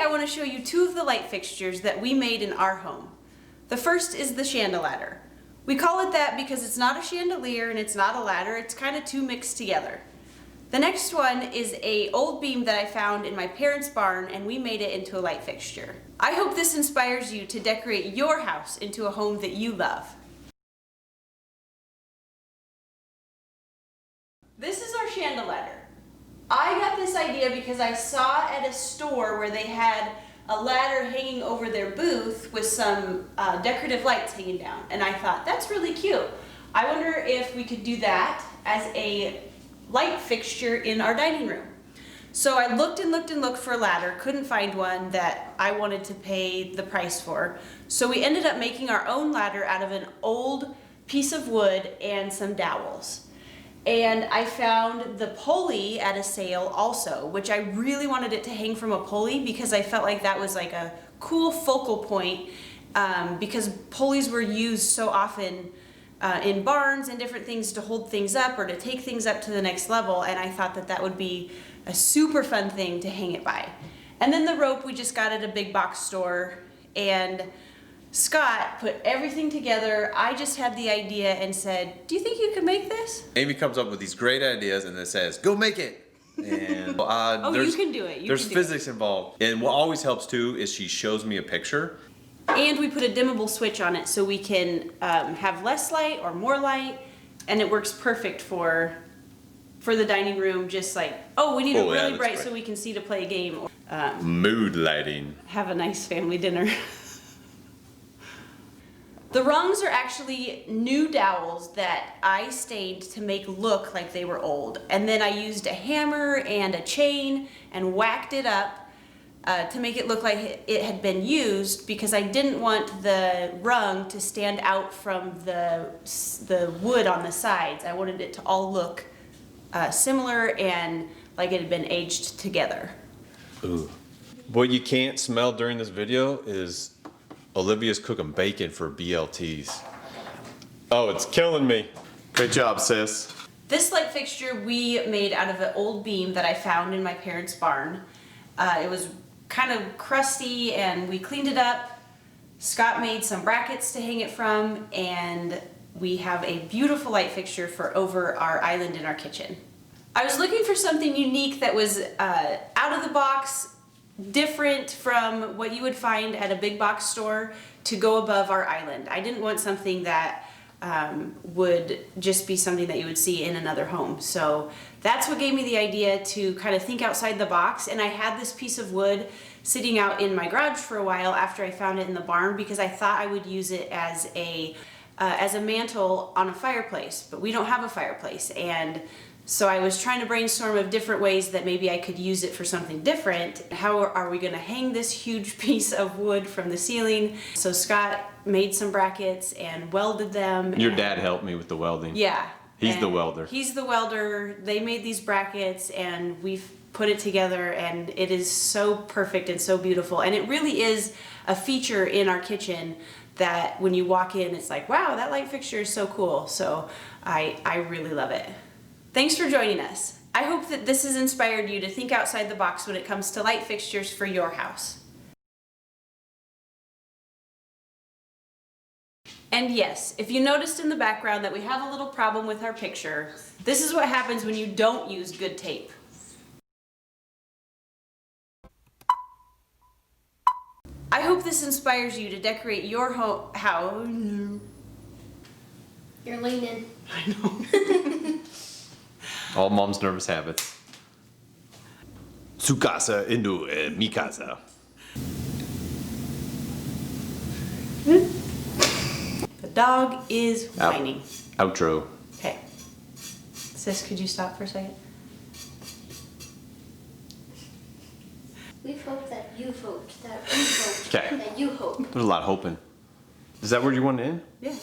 I want to show you two of the light fixtures that we made in our home. The first is the chandelier. We call it that because it's not a chandelier and it's not a ladder, it's kind of two mixed together. The next one is an old beam that I found in my parents' barn and we made it into a light fixture. I hope this inspires you to decorate your house into a home that you love. This is our chandelier. I got this idea because I saw at a store where they had a ladder hanging over their booth with some decorative lights hanging down. And I thought, that's really cute. I wonder if we could do that as a light fixture in our dining room. So I looked and looked and looked for a ladder, couldn't find one that I wanted to pay the price for. So we ended up making our own ladder out of an old piece of wood and some dowels. And I found the pulley at a sale also, which I really wanted it to hang from a pulley because I felt like that was like a cool focal point because pulleys were used so often in barns and different things to hold things up or to take things up to the next level, and I thought that that would be a super fun thing to hang it by. And then the rope we just got at a big box store, and Scott put everything together. I just had the idea and said, do you think you could make this? Amy comes up with these great ideas and then says, go make it. And oh, you can do it. There's physics involved. And what always helps too is she shows me a picture. And we put a dimmable switch on it so we can have less light or more light. And it works perfect for the dining room, just like, oh, we need it really bright so we can see to play a game. Or, mood lighting. Have a nice family dinner. The rungs are actually new dowels that I stained to make look like they were old. And then I used a hammer and a chain and whacked it up to make it look like it had been used because I didn't want the rung to stand out from the wood on the sides. I wanted it to all look similar and like it had been aged together. Ooh. What you can't smell during this video is Olivia's cooking bacon for BLTs. Oh, it's killing me. Great job, sis. This light fixture we made out of an old beam that I found in my parents' barn. It was kind of crusty and we cleaned it up. Scott made some brackets to hang it from, and we have a beautiful light fixture for over our island in our kitchen. I was looking for something unique that was out of the box, different from what you would find at a big box store to go above our island. I didn't want something that would just be something that you would see in another home. So that's what gave me the idea to kind of think outside the box. And I had this piece of wood sitting out in my garage for a while after I found it in the barn because I thought I would use it as a mantle on a fireplace, but we don't have a fireplace. And so I was trying to brainstorm of different ways that maybe I could use it for something different. How are we gonna hang this huge piece of wood from the ceiling? So Scott made some brackets and welded them. Your dad helped me with the welding. Yeah. He's the welder. He's the welder. They made these brackets and we've put it together and it is so perfect and so beautiful. And it really is a feature in our kitchen that when you walk in, it's like, wow, that light fixture is so cool. So I really love it. Thanks for joining us. I hope that this has inspired you to think outside the box when it comes to light fixtures for your house. And yes, if you noticed in the background that we have a little problem with our picture, this is what happens when you don't use good tape. I hope this inspires you to decorate your house. You're leaning. I know. All mom's nervous habits. Su casa into mi casa. The dog is whining. Outro. Okay. Sis, could you stop for a second? We've hoped that you've hoped that we've hoped Okay. that you hope. There's a lot of hoping. Is that where you want to end? Yeah.